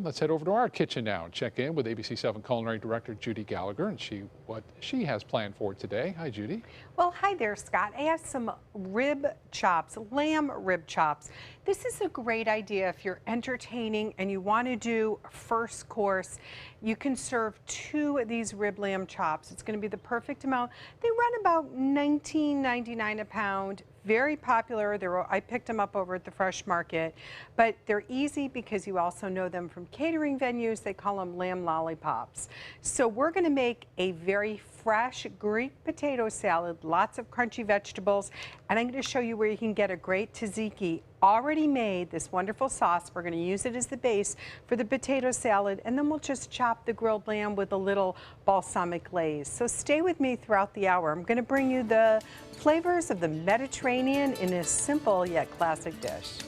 Let's head over to our kitchen now and check in with ABC7 Culinary Director Judi Gallagher and see what she has planned for today. Hi, Judi. Well, hi there, Scott. I have some rib chops, lamb rib chops. This is a great idea if you're entertaining and you want to do a first course. You can serve 2 of these rib lamb chops. It's going to be the perfect amount. They run about $19.99 a pound. Very popular. I picked them up over at the Fresh Market, but they're easy because you also know them from catering venues. They call them lamb lollipops. So we're going to make a very fresh Greek potato salad, lots of crunchy vegetables, and I'm going to show you where you can get a great tzatziki already made, this wonderful sauce. We're going to use it as the base for the potato salad, and then we'll just chop the grilled lamb with a little balsamic glaze. So stay with me throughout the hour. I'm going to bring you the flavors of the Mediterranean in a simple yet classic dish.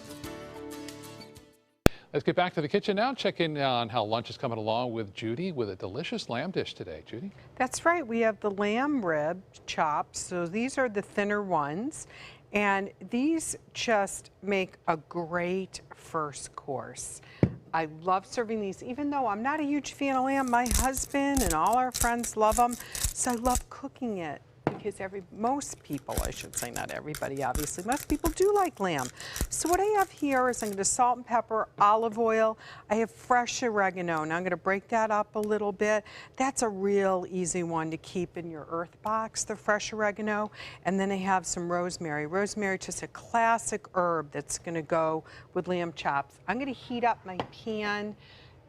Let's get back to the kitchen now. Check in on how lunch is coming along with Judi with a delicious lamb dish today. Judi? That's right. We have the lamb rib chops. So these are the thinner ones. And these just make a great first course. I love serving these, even though I'm not a huge fan of lamb. My husband and all our friends love them. So I love cooking it. Because most people, I should say, not everybody obviously, most people do like lamb. So what I have here is I'm going to salt and pepper, olive oil. I have fresh oregano. Now I'm going to break that up a little bit. That's a real easy one to keep in your earth box, the fresh oregano. And then I have some rosemary. Rosemary, just a classic herb that's going to go with lamb chops. I'm going to heat up my pan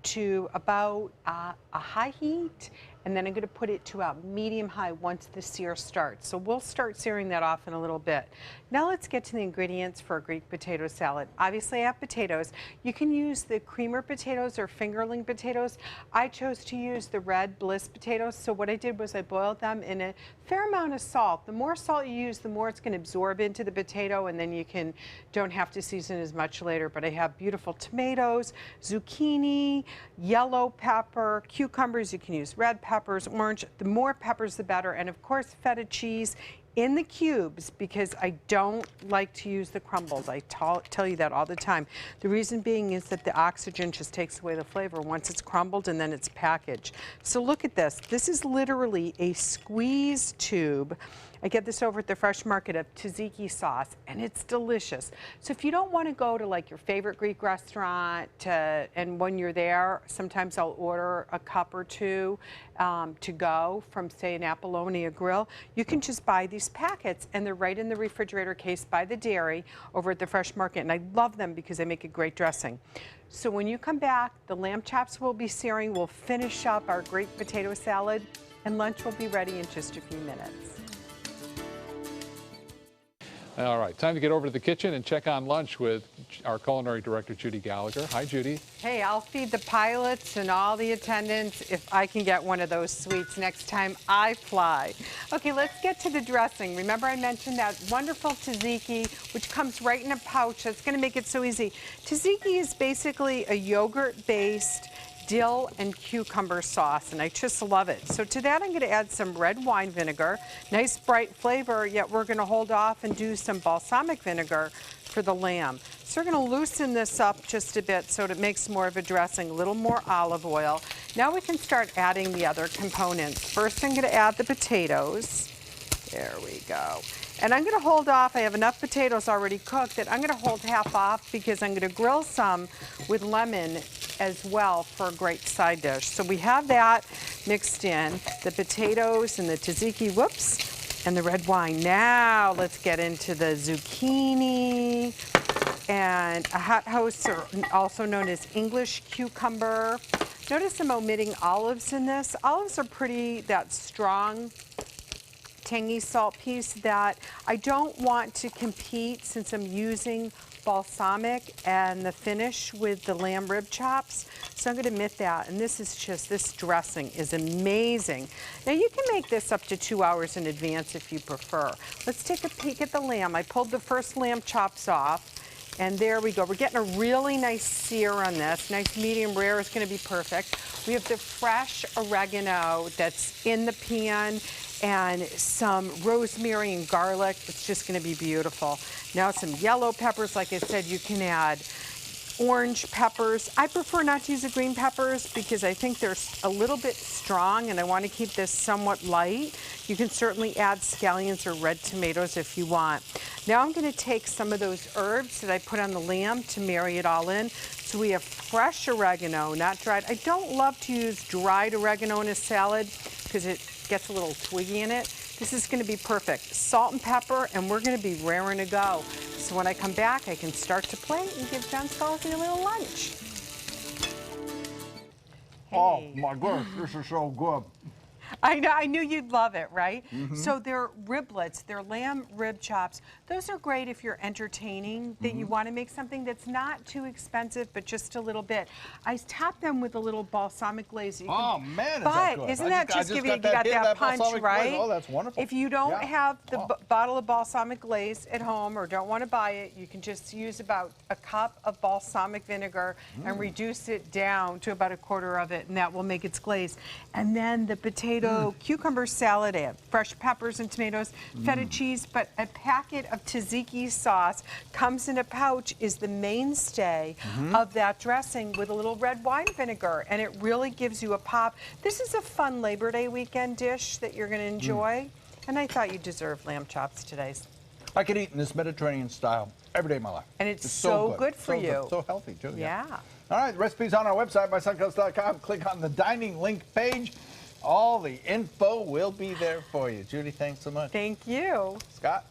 to about a high heat, and then I'm going to put it to a medium-high once the sear starts. So we'll start searing that off in a little bit. Now let's get to the ingredients for a Greek potato salad. Obviously I have potatoes. You can use the creamer potatoes or fingerling potatoes. I chose to use the red Bliss potatoes. So what I did was I boiled them in a fair amount of salt. The more salt you use, the more it's going to absorb into the potato, and then you don't have to season as much later. But I have beautiful tomatoes, zucchini, yellow pepper, cucumbers. You can use red peppers, orange. The more peppers, the better. And of course, feta cheese in the cubes, because I don't like to use the crumbles. I tell you that all the time. The reason being is that the oxygen just takes away the flavor once it's crumbled and then it's packaged. So look at this. This is literally a squeeze tube. I get this over at the Fresh Market of tzatziki sauce, and it's delicious. So if you don't want to go to like your favorite Greek restaurant, and when you're there, sometimes I'll order a cup or 2 to go from, say, an Apollonia grill. You can just buy these packets, and they're right in the refrigerator case by the dairy over at the Fresh Market, and I love them because they make a great dressing. So when you come back, the lamb chops will be searing. We'll finish up our Greek potato salad, and lunch will be ready in just a few minutes. All right, time to get over to the kitchen and check on lunch with our culinary director, Judi Gallagher. Hi, Judi. Hey, I'll feed the pilots and all the attendants if I can get one of those sweets next time I fly. Okay, let's get to the dressing. Remember I mentioned that wonderful tzatziki, which comes right in a pouch. That's going to make it so easy. Tzatziki is basically a yogurt-based dill and cucumber sauce, and I just love it. So to that I'm going to add some red wine vinegar, nice bright flavor, yet we're going to hold off and do some balsamic vinegar for the lamb. So we're going to loosen this up just a bit so it makes more of a dressing, a little more olive oil. Now we can start adding the other components. First I'm going to add the potatoes. There we go. And I'm going to hold off. I have enough potatoes already cooked that I'm going to hold half off because I'm going to grill some with lemon as well for a great side dish. So we have that mixed in, the potatoes and the tzatziki, whoops, and the red wine. Now let's get into the zucchini and a hot house, or also known as English cucumber. Notice I'm omitting olives in this. Olives are that strong, tangy salt piece that I don't want to compete since I'm using balsamic and the finish with the lamb rib chops. So I'm going to omit that. And this dressing is amazing. Now you can make this up to 2 hours in advance if you prefer. Let's take a peek at the lamb. I pulled the first lamb chops off. And there we go. We're getting a really nice sear on this. Nice medium rare is going to be perfect. We have the fresh oregano that's in the pan and some rosemary and garlic. It's just going to be beautiful. Now some yellow peppers. Like I said, you can add orange peppers. I prefer not to use the green peppers because I think they're a little bit strong and I want to keep this somewhat light. You can certainly add scallions or red tomatoes if you want. Now I'm going to take some of those herbs that I put on the lamb to marry it all in. So we have fresh oregano, not dried. I don't love to use dried oregano in a salad because it gets a little twiggy in it. This is going to be perfect. Salt and pepper, and we're going to be raring to go. So when I come back, I can start to plate and give John Scalzi a little lunch. Oh Hey. my goodness, this is so good. I know, I knew you'd love it, right? So they're riblets, they're lamb rib chops. Those are great if you're entertaining, that you want to make something that's not too expensive, but just a little bit. I top them with a little balsamic glaze. You can- Oh man, is that good. But isn't that just giving you got hit of that punch, balsamic right? glaze. Oh, that's wonderful. If you don't Yeah. have the Oh. bottle of balsamic glaze at home or don't want to buy it, you can just use about a cup of balsamic vinegar and reduce it down to about a quarter of it, and that will make its glaze. And then the potato cucumber salad, I have fresh peppers and tomatoes, feta cheese, but a packet of tzatziki sauce comes in a pouch, is the mainstay of that dressing with a little red wine vinegar, and it really gives you a pop. This is a fun Labor Day weekend dish that you're going to enjoy, and I thought you deserved lamb chops today. I could eat in this Mediterranean style every day of my life. And it's so good for So you. So healthy too. Yeah. All right, the recipe's on our website, mysuncoast.com. Click on the dining link page. All the info will be there for you. Judy, thanks so much. Thank you. Scott?